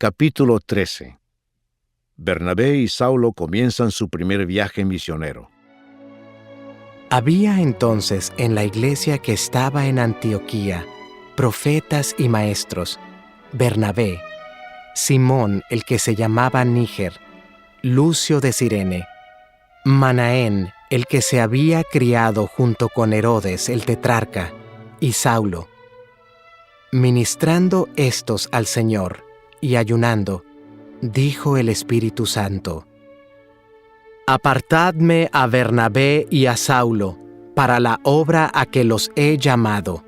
Capítulo 13. Bernabé y Saulo comienzan su primer viaje misionero. Había entonces en la iglesia que estaba en Antioquía profetas y maestros: Bernabé, Simón el que se llamaba Níger, Lucio de Cirene, Manaén el que se había criado junto con Herodes el tetrarca, y Saulo. Ministrando estos al Señor y ayunando, dijo el Espíritu Santo: Apartadme a Bernabé y a Saulo para la obra a que los he llamado.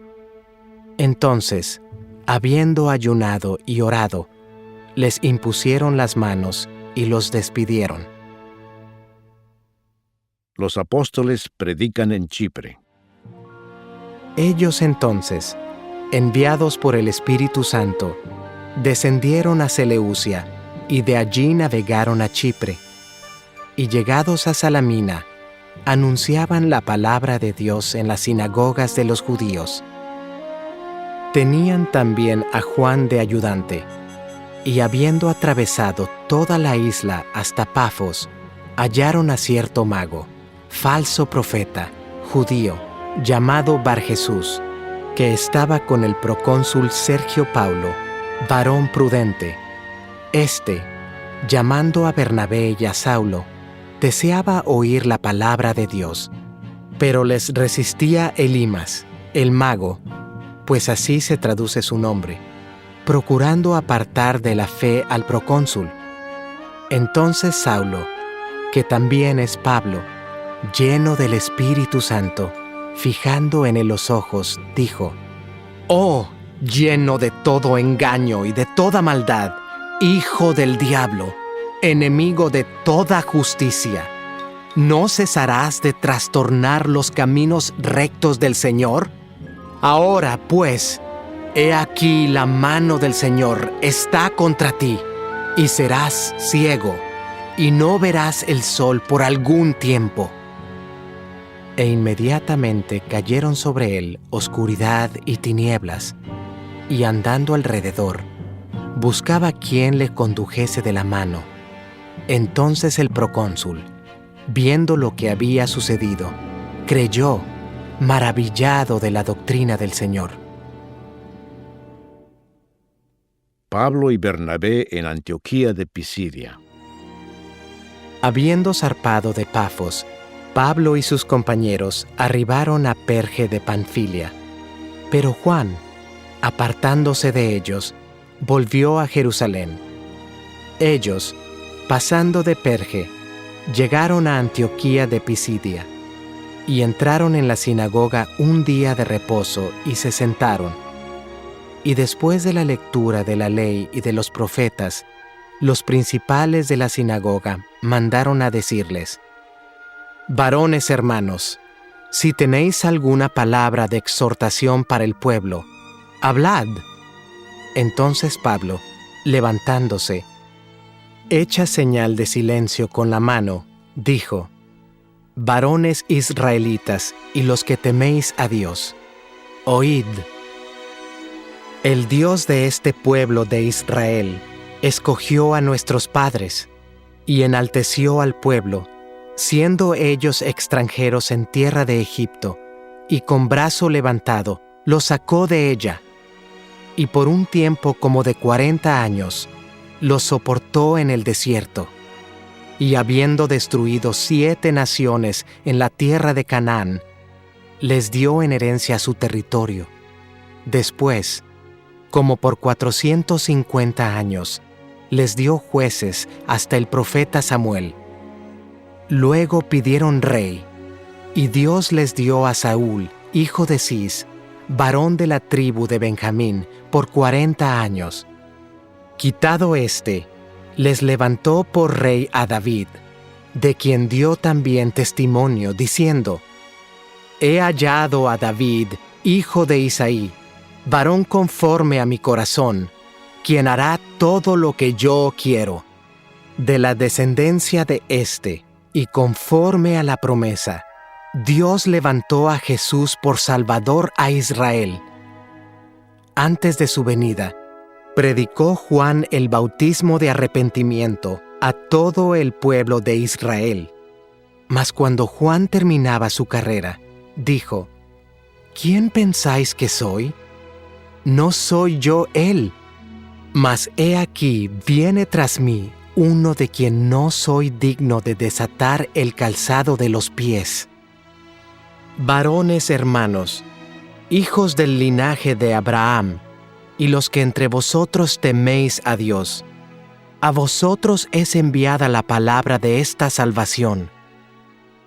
Entonces, habiendo ayunado y orado, les impusieron las manos y los despidieron. Los apóstoles predican en Chipre. Ellos entonces, enviados por el Espíritu Santo, descendieron a Seleucia y de allí navegaron a Chipre. Y llegados a Salamina, anunciaban la palabra de Dios en las sinagogas de los judíos. Tenían también a Juan de ayudante, y habiendo atravesado toda la isla hasta Pafos, hallaron a cierto mago, falso profeta, judío, llamado Barjesús, que estaba con el procónsul Sergio Paulo, varón prudente. Este, llamando a Bernabé y a Saulo, deseaba oír la palabra de Dios, pero les resistía Elimas, el mago, pues así se traduce su nombre, procurando apartar de la fe al procónsul. Entonces Saulo, que también es Pablo, lleno del Espíritu Santo, fijando en él los ojos, dijo: «Oh, lleno de todo engaño y de toda maldad, hijo del diablo, enemigo de toda justicia, ¿no cesarás de trastornar los caminos rectos del Señor? Ahora, pues, he aquí la mano del Señor está contra ti, y serás ciego, y no verás el sol por algún tiempo». E inmediatamente cayeron sobre él oscuridad y tinieblas, y andando alrededor, buscaba quien le condujese de la mano. Entonces el procónsul, viendo lo que había sucedido, creyó, maravillado de la doctrina del Señor. Pablo y Bernabé en Antioquía de Pisidia. Habiendo zarpado de Pafos, Pablo y sus compañeros arribaron a Perge de Panfilia. Pero Juan, apartándose de ellos, volvió a Jerusalén. Ellos, pasando de Perge, llegaron a Antioquía de Pisidia, y entraron en la sinagoga un día de reposo y se sentaron. Y después de la lectura de la ley y de los profetas, los principales de la sinagoga mandaron a decirles: «Varones hermanos, si tenéis alguna palabra de exhortación para el pueblo, hablad». Entonces Pablo, levantándose, hecha señal de silencio con la mano, dijo: «Varones israelitas y los que teméis a Dios, oíd. El Dios de este pueblo de Israel escogió a nuestros padres y enalteció al pueblo, siendo ellos extranjeros en tierra de Egipto, y con brazo levantado los sacó de ella, y por un tiempo como de 40 años los soportó en el desierto, y habiendo destruido 7 naciones en la tierra de Canaán, les dio en herencia su territorio. Después, como por 450 años, les dio jueces hasta el profeta Samuel. Luego pidieron rey, y Dios les dio a Saúl, hijo de Cis, varón de la tribu de Benjamín, por 40 años. Quitado éste, les levantó por rey a David, de quien dio también testimonio, diciendo: «He hallado a David, hijo de Isaí, varón conforme a mi corazón, quien hará todo lo que yo quiero. De la descendencia de éste, y conforme a la promesa, Dios levantó a Jesús por Salvador a Israel. Antes de su venida, Predicó Juan el bautismo de arrepentimiento a todo el pueblo de Israel. Mas cuando Juan terminaba su carrera, dijo: ¿Quién pensáis que soy? No soy yo él, mas he aquí viene tras mí uno de quien no soy digno de desatar el calzado de los pies. Varones hermanos, hijos del linaje de Abraham, y los que entre vosotros teméis a Dios, a vosotros es enviada la palabra de esta salvación,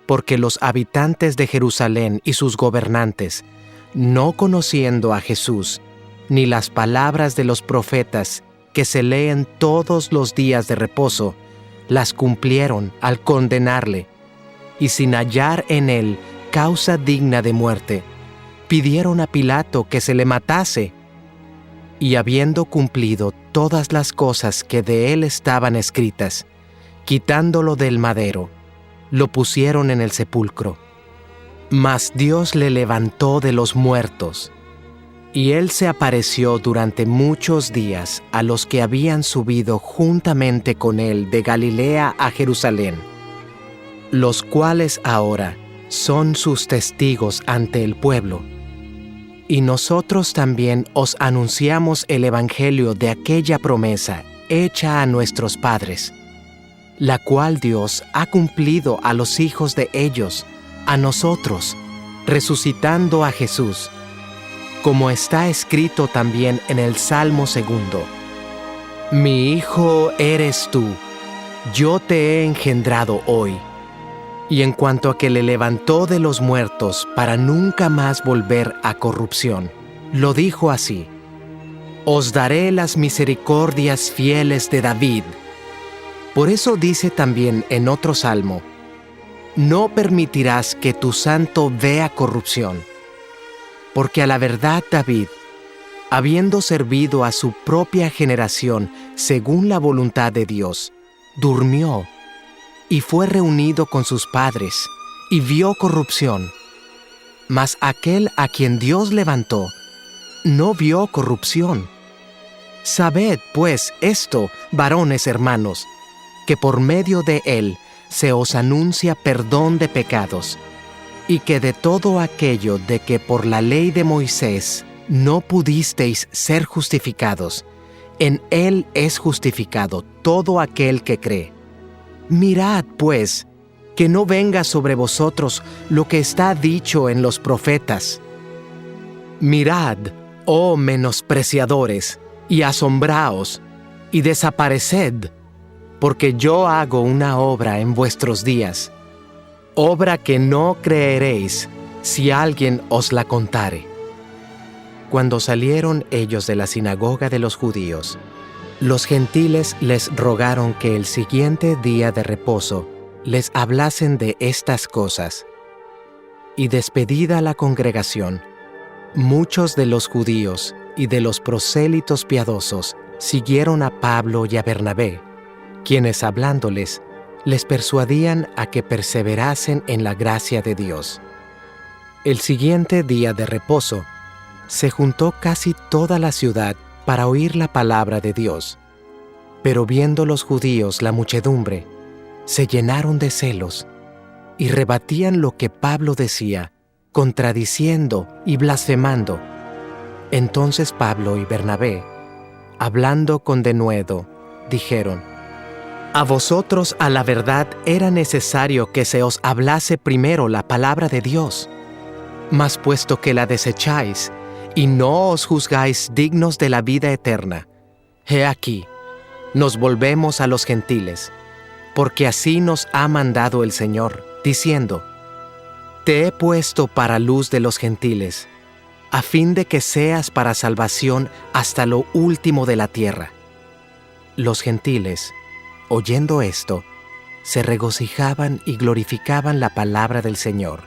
porque los habitantes de Jerusalén y sus gobernantes, no conociendo a Jesús, ni las palabras de los profetas que se leen todos los días de reposo, las cumplieron al condenarle, y sin hallar en él causa digna de muerte, pidieron a Pilato que se le matase. Y habiendo cumplido todas las cosas que de él estaban escritas, quitándolo del madero, lo pusieron en el sepulcro. Mas Dios le levantó de los muertos, y él se apareció durante muchos días a los que habían subido juntamente con él de Galilea a Jerusalén, los cuales ahora son sus testigos ante el pueblo. Y nosotros también os anunciamos el evangelio de aquella promesa hecha a nuestros padres, la cual Dios ha cumplido a los hijos de ellos, a nosotros, resucitando a Jesús, como está escrito también en el Salmo 2: Mi hijo eres tú, yo te he engendrado hoy. Y en cuanto a que le levantó de los muertos para nunca más volver a corrupción, lo dijo así: Os daré las misericordias fieles de David. Por eso dice también en otro salmo: No permitirás que tu santo vea corrupción. Porque a la verdad David, habiendo servido a su propia generación según la voluntad de Dios, durmió y fue reunido con sus padres, y vio corrupción. Mas aquel a quien Dios levantó, no vio corrupción. Sabed, pues, esto, varones hermanos, que por medio de él se os anuncia perdón de pecados, y que de todo aquello de que por la ley de Moisés no pudisteis ser justificados, en él es justificado todo aquel que cree. Mirad, pues, que no venga sobre vosotros lo que está dicho en los profetas. Mirad, oh menospreciadores, y asombraos, y desapareced, porque yo hago una obra en vuestros días, obra que no creeréis si alguien os la contare. Cuando salieron ellos de la sinagoga de los judíos, los gentiles les rogaron que el siguiente día de reposo les hablasen de estas cosas. Y despedida la congregación, muchos de los judíos y de los prosélitos piadosos siguieron a Pablo y a Bernabé, quienes hablándoles, les persuadían a que perseverasen en la gracia de Dios. El siguiente día de reposo, se juntó casi toda la ciudad para oír la palabra de Dios. Pero viendo los judíos la muchedumbre, se llenaron de celos y rebatían lo que Pablo decía, contradiciendo y blasfemando. Entonces Pablo y Bernabé, hablando con denuedo, dijeron: A vosotros a la verdad era necesario que se os hablase primero la palabra de Dios. Mas puesto que la desecháis, y no os juzgáis dignos de la vida eterna, he aquí, nos volvemos a los gentiles, porque así nos ha mandado el Señor, diciendo: Te he puesto para luz de los gentiles, a fin de que seas para salvación hasta lo último de la tierra. Los gentiles, oyendo esto, se regocijaban y glorificaban la palabra del Señor,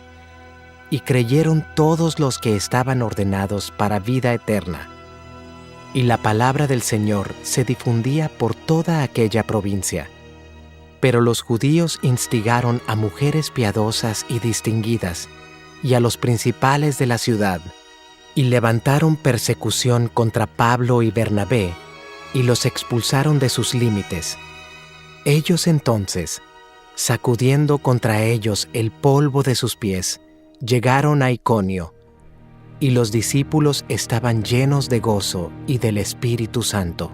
y creyeron todos los que estaban ordenados para vida eterna. Y la palabra del Señor se difundía por toda aquella provincia. Pero los judíos instigaron a mujeres piadosas y distinguidas, y a los principales de la ciudad, y levantaron persecución contra Pablo y Bernabé, y los expulsaron de sus límites. Ellos entonces, sacudiendo contra ellos el polvo de sus pies, llegaron a Iconio, y los discípulos estaban llenos de gozo y del Espíritu Santo.